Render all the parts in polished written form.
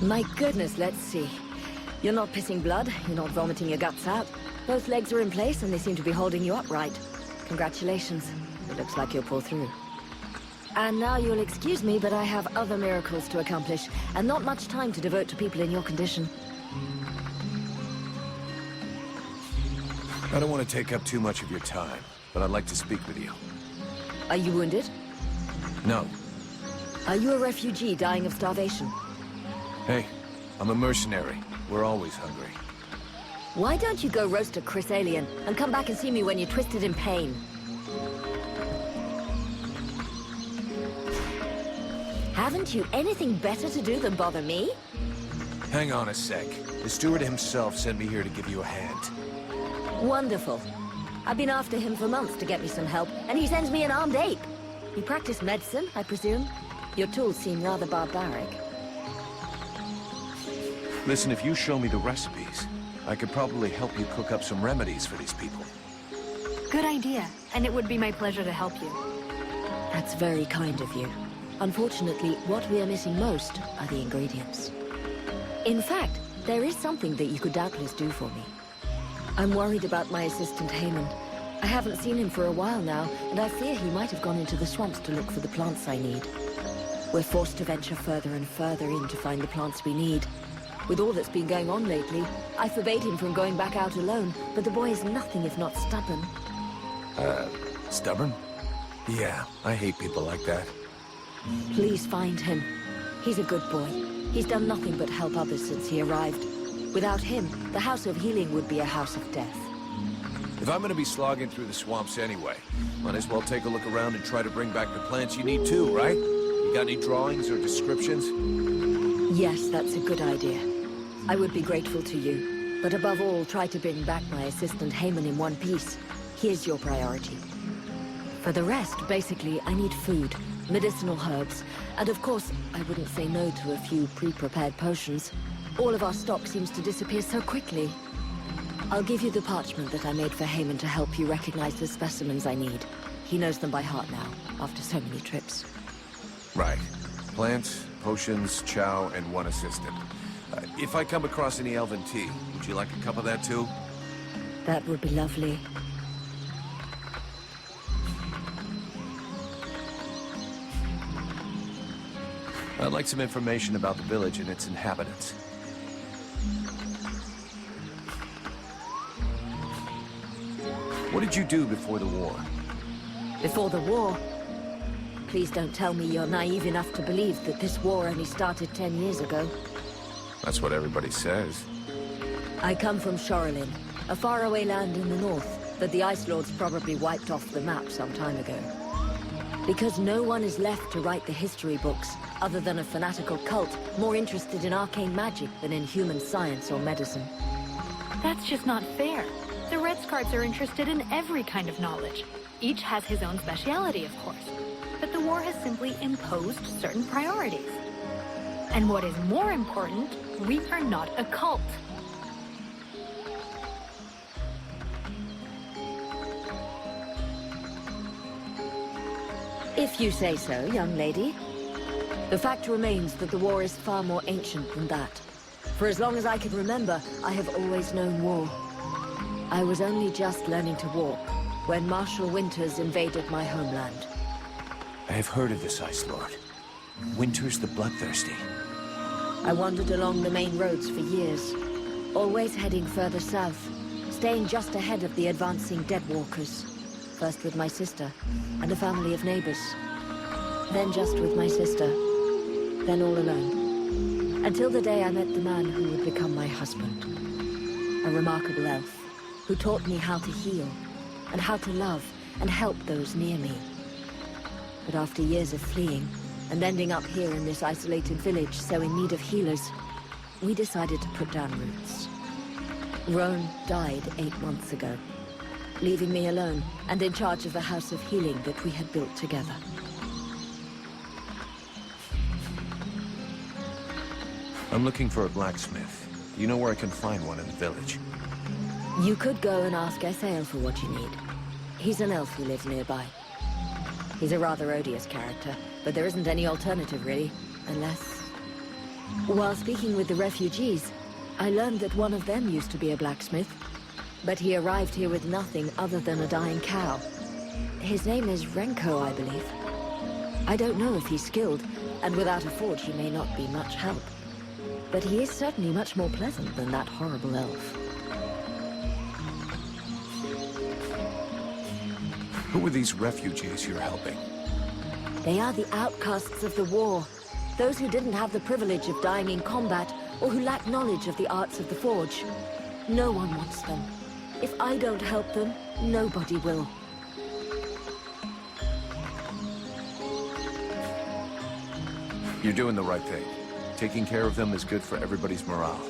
My goodness, let's see. You're not pissing blood, you're not vomiting your guts out. Both legs are in place and they seem to be holding you upright. Congratulations. It looks like you'll pull through. And now you'll excuse me, but I have other miracles to accomplish, and not much time to devote to people in your condition. I don't want to take up too much of your time, but I'd like to speak with you. Are you wounded? No. Are you a refugee dying of starvation? Hey, I'm a mercenary. We're always hungry. Why don't you go roast a Chris alien and come back and see me when you're twisted in pain? Haven't you anything better to do than bother me? Hang on a sec. The steward himself sent me here to give you a hand. Wonderful. I've been after him for months to get me some help, and he sends me an armed ape. You practice medicine, I presume? Your tools seem rather barbaric. Listen, if you show me the recipes, I could probably help you cook up some remedies for these people. Good idea, and it would be my pleasure to help you. That's very kind of you. Unfortunately, what we are missing most are the ingredients. In fact, there is something that you could doubtless do for me. I'm worried about my assistant Heyman. I haven't seen him for a while now, and I fear he might have gone into the swamps to look for the plants I need. We're forced to venture further and further in to find the plants we need. With all that's been going on lately, I forbade him from going back out alone, but the boy is nothing if not stubborn. Stubborn? Yeah, I hate people like that. Please find him. He's a good boy. He's done nothing but help others since he arrived. Without him, the House of Healing would be a house of death. If I'm gonna be slogging through the swamps anyway, might as well take a look around and try to bring back the plants you need too, right? You got any drawings or descriptions? Yes, that's a good idea. I would be grateful to you. But above all, try to bring back my assistant Heyman in one piece. He is your priority. For the rest, basically, I need food, medicinal herbs, and of course, I wouldn't say no to a few pre-prepared potions. All of our stock seems to disappear so quickly. I'll give you the parchment that I made for Heyman to help you recognize the specimens I need. He knows them by heart now, after so many trips. Right. Plants, potions, chow, and one assistant. If I come across any elven tea, would you like a cup of that too? That would be lovely. I'd like some information about the village and its inhabitants. What did you do before the war? Before the war? Please don't tell me you're naive enough to believe that this war only started 10 years ago. That's what everybody says. I come from Shorelin, a faraway land in the north that the Ice Lords probably wiped off the map some time ago. Because no one is left to write the history books, other than a fanatical cult more interested in arcane magic than in human science or medicine. That's just not fair. The Red Scarves are interested in every kind of knowledge. Each has his own speciality, of course. But the war has simply imposed certain priorities. And what is more important, we are not a cult. If you say so, young lady. The fact remains that the war is far more ancient than that. For as long as I can remember, I have always known war. I was only just learning to walk when Marshal Winters invaded my homeland. I've heard of this Ice Lord. Winters the Bloodthirsty. I wandered along the main roads for years, always heading further south, staying just ahead of the advancing Deadwalkers. First with my sister, and a family of neighbors. Then just with my sister. Then all alone. Until the day I met the man who would become my husband. A remarkable elf, who taught me how to heal, and how to love, and help those near me. But after years of fleeing, and ending up here in this isolated village so in need of healers, we decided to put down roots. Roan died 8 months ago, leaving me alone and in charge of the House of Healing that we had built together. I'm looking for a blacksmith. Do you know where I can find one in the village? You could go and ask Esael for what you need. He's an elf who lives nearby. He's a rather odious character, but there isn't any alternative really, unless... While speaking with the refugees, I learned that one of them used to be a blacksmith. But he arrived here with nothing other than a dying cow. His name is Renko, I believe. I don't know if he's skilled, and without a forge he may not be much help. But he is certainly much more pleasant than that horrible elf. Who are these refugees you're helping? They are the outcasts of the war. Those who didn't have the privilege of dying in combat, or who lack knowledge of the arts of the forge. No one wants them. If I don't help them, nobody will. You're doing the right thing. Taking care of them is good for everybody's morale.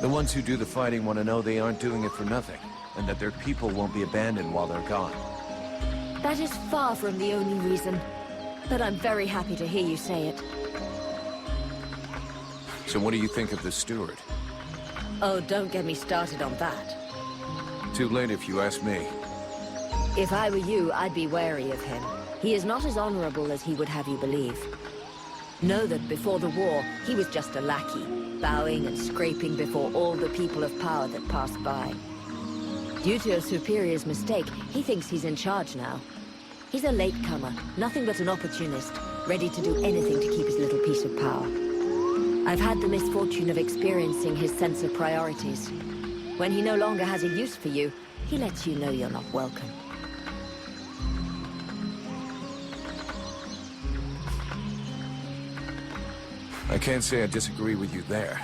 The ones who do the fighting want to know they aren't doing it for nothing, and that their people won't be abandoned while they're gone. That is far from the only reason. But I'm very happy to hear you say it. So what do you think of the steward? Oh, don't get me started on that. Too late if you ask me. If I were you, I'd be wary of him. He is not as honorable as he would have you believe. Know that before the war, he was just a lackey, bowing and scraping before all the people of power that passed by. Due to a superior's mistake, he thinks he's in charge now. He's a latecomer, nothing but an opportunist, ready to do anything to keep his little piece of power. I've had the misfortune of experiencing his sense of priorities. When he no longer has a use for you, he lets you know you're not welcome. I can't say I disagree with you there.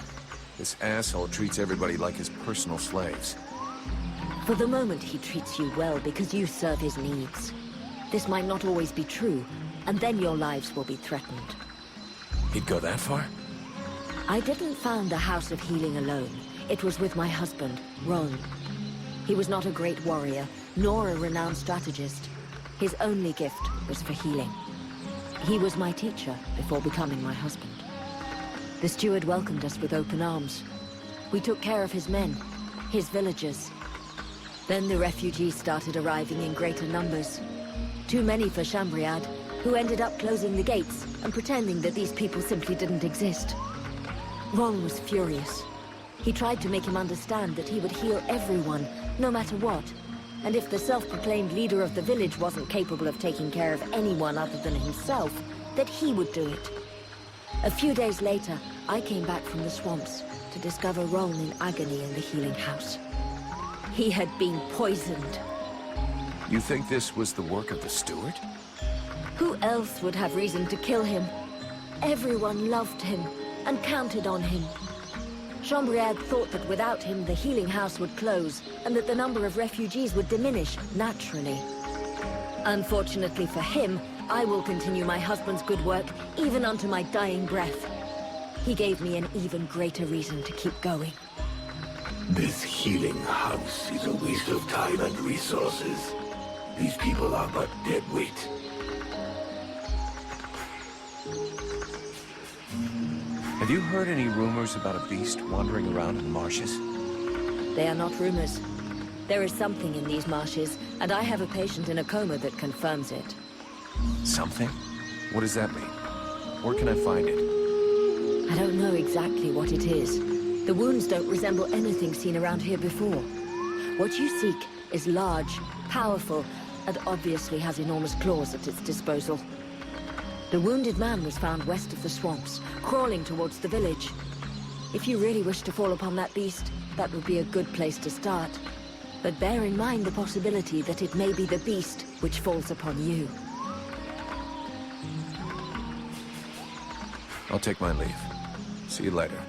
This asshole treats everybody like his personal slaves. For the moment, he treats you well because you serve his needs. This might not always be true, and then your lives will be threatened. He'd go that far? I didn't found the House of Healing alone. It was with my husband, Ron. He was not a great warrior, nor a renowned strategist. His only gift was for healing. He was my teacher before becoming my husband. The steward welcomed us with open arms. We took care of his men, his villagers. Then the refugees started arriving in greater numbers. Too many for Chambriad, who ended up closing the gates and pretending that these people simply didn't exist. Ron was furious. He tried to make him understand that he would heal everyone, no matter what. And if the self-proclaimed leader of the village wasn't capable of taking care of anyone other than himself, that he would do it. A few days later, I came back from the swamps to discover Ron in agony in the healing house. He had been poisoned. You think this was the work of the steward? Who else would have reason to kill him? Everyone loved him and counted on him. Chambriad thought that without him, the healing house would close and that the number of refugees would diminish naturally. Unfortunately for him, I will continue my husband's good work even unto my dying breath. He gave me an even greater reason to keep going. This healing house is a waste of time and resources. These people are but dead weight. Have you heard any rumors about a beast wandering around in the marshes? They are not rumors. There is something in these marshes, and I have a patient in a coma that confirms it. Something? What does that mean? Where can I find it? I don't know exactly what it is. The wounds don't resemble anything seen around here before. What you seek is large, powerful, and obviously has enormous claws at its disposal. The wounded man was found west of the swamps, crawling towards the village. If you really wish to fall upon that beast, that would be a good place to start. But bear in mind the possibility that it may be the beast which falls upon you. I'll take my leave. See you later.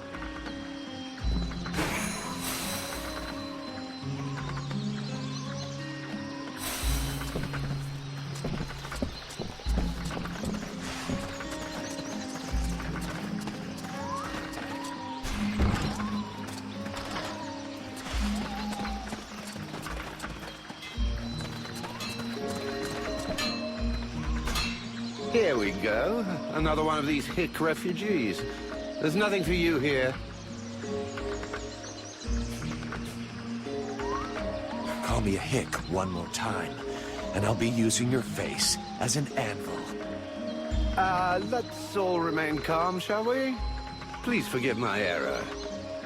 Here we go. Another one of these hick refugees. There's nothing for you here. Call me a hick one more time, and I'll be using your face as an anvil. Let's all remain calm, shall we? Please forgive my error.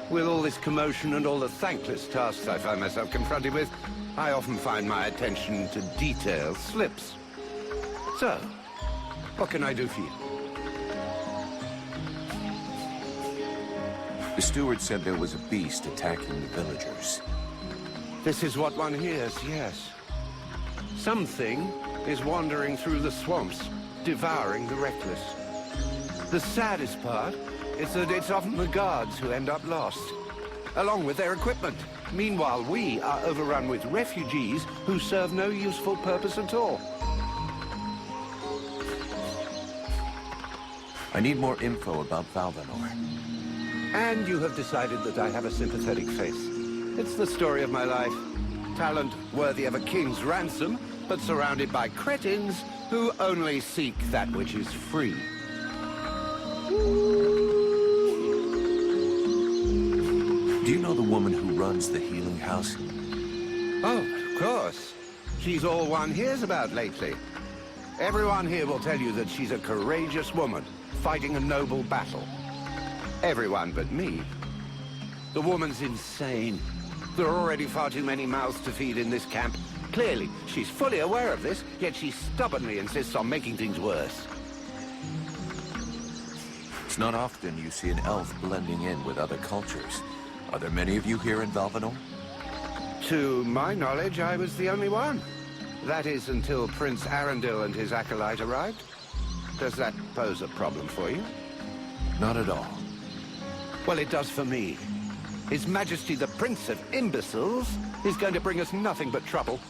With all this commotion and all the thankless tasks I find myself confronted with, I often find my attention to detail slips. So, what can I do for you? The steward said there was a beast attacking the villagers. This is what one hears, yes. Something is wandering through the swamps, devouring the reckless. The saddest part is that it's often the guards who end up lost, along with their equipment. Meanwhile, we are overrun with refugees who serve no useful purpose at all. I need more info about Valvanor. And you have decided that I have a sympathetic face. It's the story of my life. Talent worthy of a king's ransom, but surrounded by cretins who only seek that which is free. Do you know the woman who runs the healing house? Oh, of course. She's all one hears about lately. Everyone here will tell you that she's a courageous woman, fighting a noble battle. Everyone but me. The woman's insane. There are already far too many mouths to feed in this camp. Clearly, she's fully aware of this, yet she stubbornly insists on making things worse. It's not often you see an elf blending in with other cultures. Are there many of you here in Valvanor? To my knowledge, I was the only one. That is, until Prince Arundel and his acolyte arrived. Does that pose a problem for you? Not at all. Well, it does for me. His Majesty the Prince of Imbeciles is going to bring us nothing but trouble.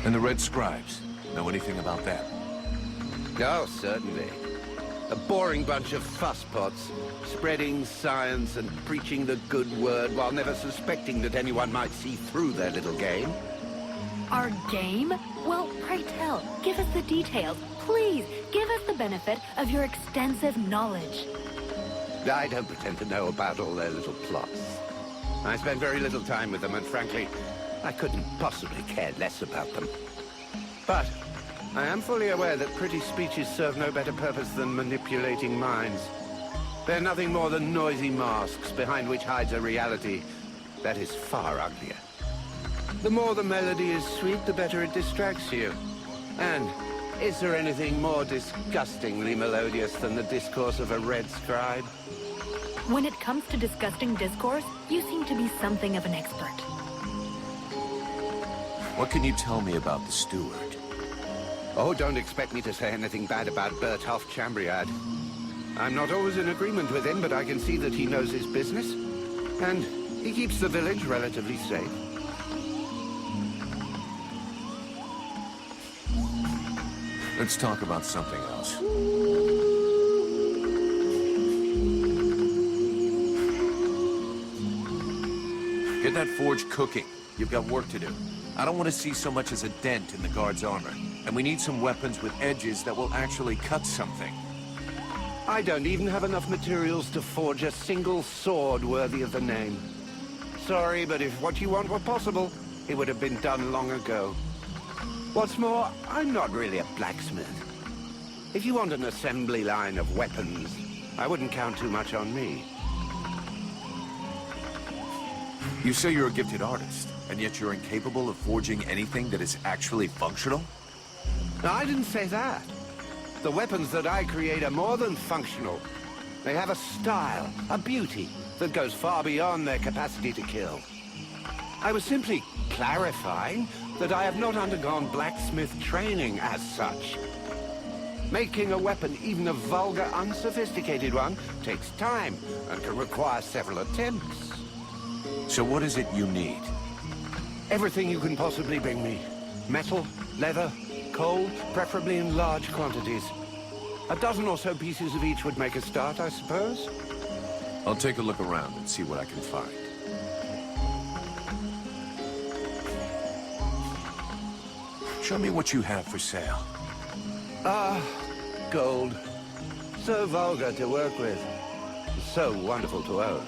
And the Red Scribes? Know anything about that? Oh, certainly. A boring bunch of fusspots, spreading science and preaching the good word while never suspecting that anyone might see through their little game. Our game? Well, pray tell, give us the details. Please, give us the benefit of your extensive knowledge. I don't pretend to know about all their little plots. I spend very little time with them, and frankly, I couldn't possibly care less about them. But I am fully aware that pretty speeches serve no better purpose than manipulating minds. They're nothing more than noisy masks behind which hides a reality that is far uglier. The more the melody is sweet, the better it distracts you. And is there anything more disgustingly melodious than the discourse of a red scribe? When it comes to disgusting discourse, you seem to be something of an expert. What can you tell me about the steward? Oh, don't expect me to say anything bad about Bertolf Chambriad. I'm not always in agreement with him, but I can see that he knows his business. And he keeps the village relatively safe. Let's talk about something else. Get that forge cooking. You've got work to do. I don't want to see so much as a dent in the guard's armor. And we need some weapons with edges that will actually cut something. I don't even have enough materials to forge a single sword worthy of the name. Sorry, but if what you want were possible, it would have been done long ago. What's more, I'm not really a blacksmith. If you want an assembly line of weapons, I wouldn't count too much on me. You say you're a gifted artist, and yet you're incapable of forging anything that is actually functional? No, I didn't say that. The weapons that I create are more than functional. They have a style, a beauty, that goes far beyond their capacity to kill. I was simply clarifying that I have not undergone blacksmith training as such. Making a weapon, even a vulgar, unsophisticated one, takes time and can require several attempts. So what is it you need? Everything you can possibly bring me. Metal, leather, coal, preferably in large quantities. A dozen or so pieces of each would make a start, I suppose. I'll take a look around and see what I can find. Show me what you have for sale. Gold. So vulgar to work with. So wonderful to own.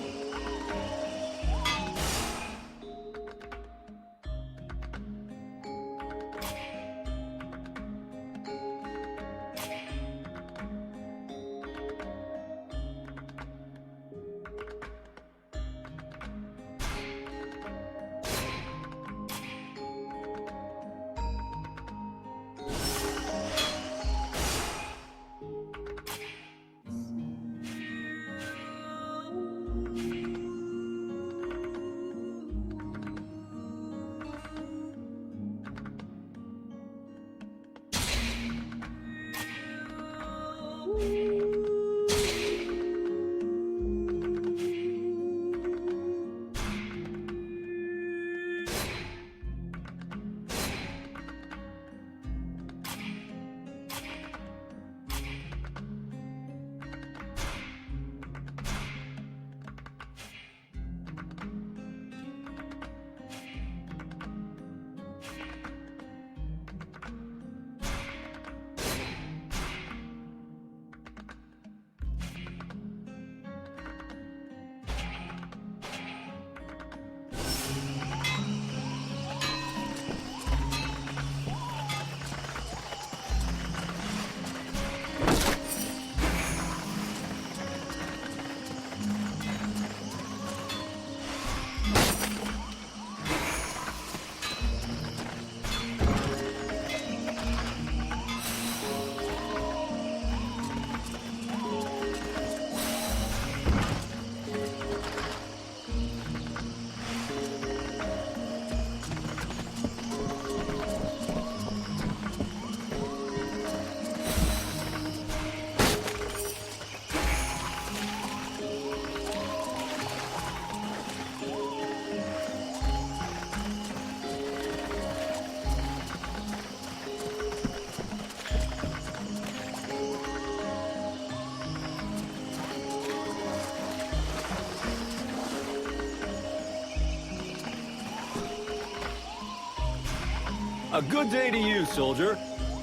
A good day to you, soldier.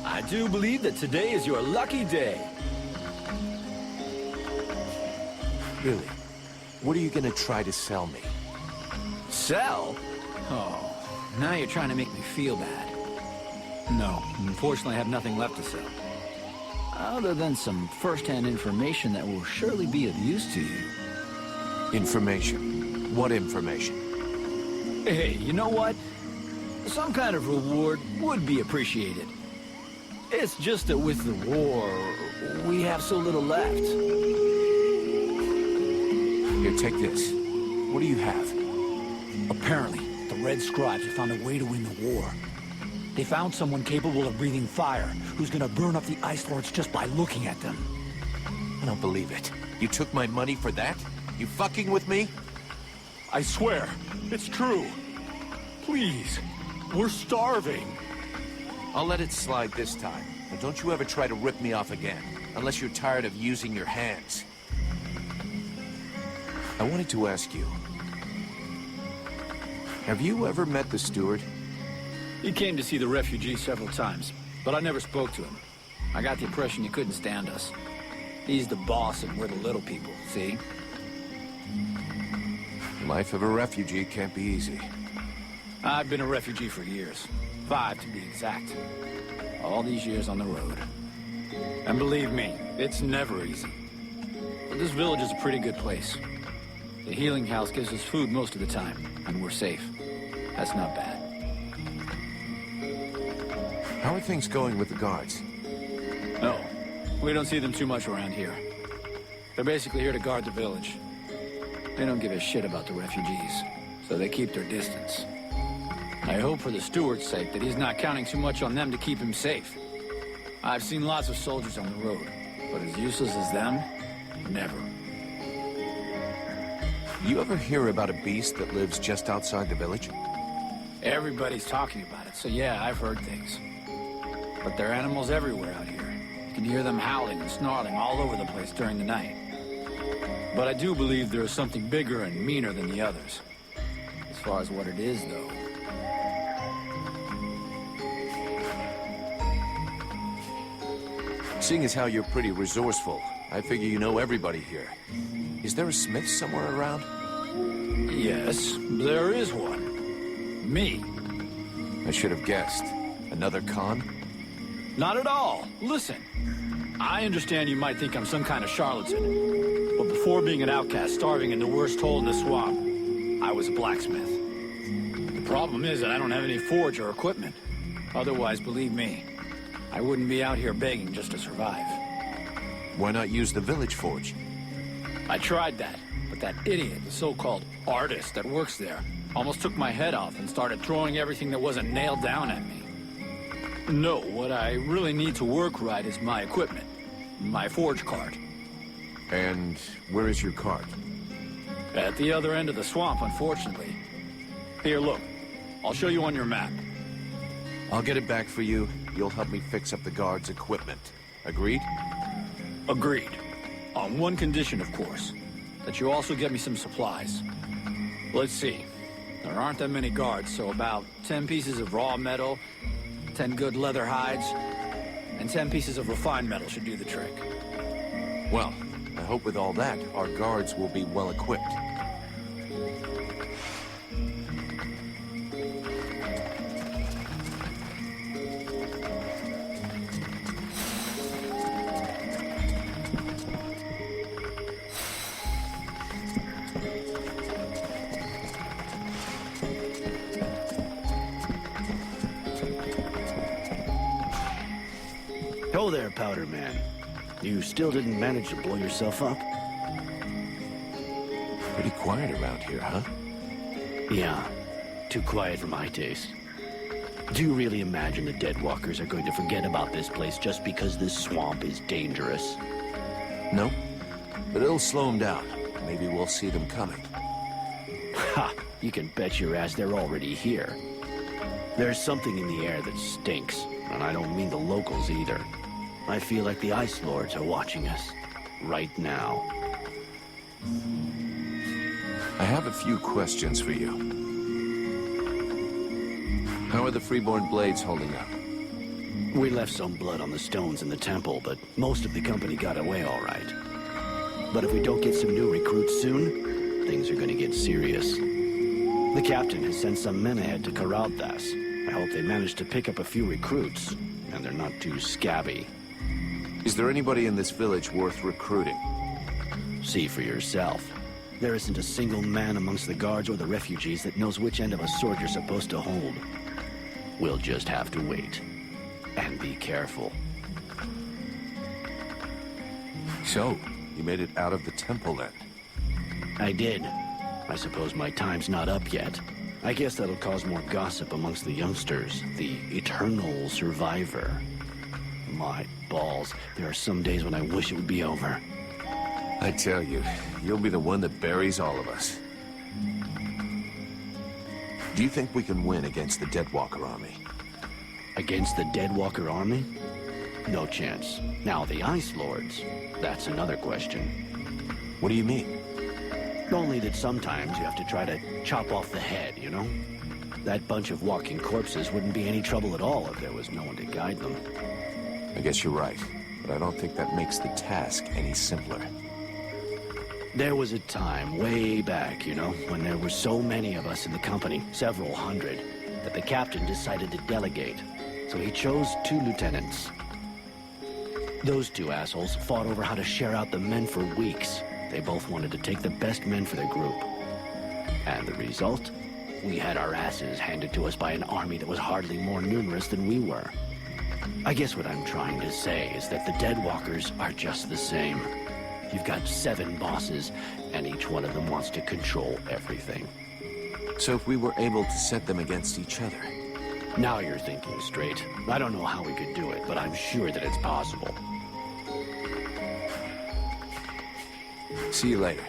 I do believe that today is your lucky day. Really? What are you gonna try to sell me? Sell? Oh, now you're trying to make me feel bad. No, unfortunately I have nothing left to sell. Other than some first-hand information that will surely be of use to you. Information? What information? Hey, you know what? Some kind of reward would be appreciated. It's just that with the war, we have so little left. Here, take this. What do you have? Apparently, the Red Scribes have found a way to win the war. They found someone capable of breathing fire, who's gonna burn up the Ice Lords just by looking at them. I don't believe it. You took my money for that? You fucking with me? I swear, it's true. Please, we're starving. I'll let it slide this time. But don't you ever try to rip me off again. Unless you're tired of using your hands. I wanted to ask you. Have you ever met the steward? He came to see the refugees several times, but I never spoke to him. I got the impression he couldn't stand us. He's the boss and we're the little people, see? Life of a refugee can't be easy. I've been a refugee for years. 5 to be exact. All these years on the road. And believe me, it's never easy. But this village is a pretty good place. The healing house gives us food most of the time, and we're safe. That's not bad. How are things going with the guards? No, we don't see them too much around here. They're basically here to guard the village. They don't give a shit about the refugees, so they keep their distance. I hope for the steward's sake that he's not counting too much on them to keep him safe. I've seen lots of soldiers on the road, but as useless as them, never. You ever hear about a beast that lives just outside the village? Everybody's talking about it, so yeah, I've heard things. But there are animals everywhere out here. You can hear them howling and snarling all over the place during the night. But I do believe there is something bigger and meaner than the others. As far as what it is, though. Seeing as how you're pretty resourceful, I figure you know everybody here. Is there a smith somewhere around? Yes, there is one. Me. I should have guessed. Another con? Not at all. Listen, I understand you might think I'm some kind of charlatan, but before being an outcast starving in the worst hole in the swamp, I was a blacksmith. The problem is that I don't have any forge or equipment. Otherwise, believe me, I wouldn't be out here begging just to survive. Why not use the village forge? I tried that, but that idiot, the so-called artist that works there, almost took my head off and started throwing everything that wasn't nailed down at me. No, what I really need to work right is my equipment. My forge cart. And where is your cart? At the other end of the swamp, unfortunately. Here, look. I'll show you on your map. I'll get it back for you. You'll help me fix up the guards' equipment. Agreed? Agreed. On one condition, of course. That you also get me some supplies. Let's see. There aren't that many guards, so about 10 pieces of raw metal, 10 good leather hides, and 10 pieces of refined metal should do the trick. Well, I hope with all that, our guards will be well equipped. Ho there, Powder Man. You still didn't manage to blow yourself up? Pretty quiet around here, huh? Yeah, too quiet for my taste. Do you really imagine the Deadwalkers are going to forget about this place just because this swamp is dangerous? No, but it'll slow them down. Maybe we'll see them coming. Ha! You can bet your ass they're already here. There's something in the air that stinks, and I don't mean the locals either. I feel like the Ice Lords are watching us. Right now. I have a few questions for you. How are the Freeborn Blades holding up? We left some blood on the stones in the temple, but most of the company got away all right. But if we don't get some new recruits soon, things are gonna get serious. The captain has sent some men ahead to Karalthas. I hope they manage to pick up a few recruits, and they're not too scabby. Is there anybody in this village worth recruiting? See for yourself. There isn't a single man amongst the guards or the refugees that knows which end of a sword you're supposed to hold. We'll just have to wait. And be careful. So, you made it out of the temple then? I did. I suppose my time's not up yet. I guess that'll cause more gossip amongst the youngsters. The eternal survivor. My balls. There are some days when I wish it would be over. I tell you, you'll be the one that buries all of us. Do you think we can win against the Deadwalker army? Against the Deadwalker army? No chance. Now the Ice Lords, that's another question. What do you mean? Only that sometimes you have to try to chop off the head, you know? That bunch of walking corpses wouldn't be any trouble at all if there was no one to guide them. I guess you're right, but I don't think that makes the task any simpler. There was a time way back, you know, when there were so many of us in the company, several hundred, that the captain decided to delegate. So he chose 2 lieutenants. Those 2 assholes fought over how to share out the men for weeks. They both wanted to take the best men for their group. And the result? We had our asses handed to us by an army that was hardly more numerous than we were. I guess what I'm trying to say is that the Deadwalkers are just the same. You've got 7 bosses, and each one of them wants to control everything. So if we were able to set them against each other... Now you're thinking straight. I don't know how we could do it, but I'm sure that it's possible. See you later.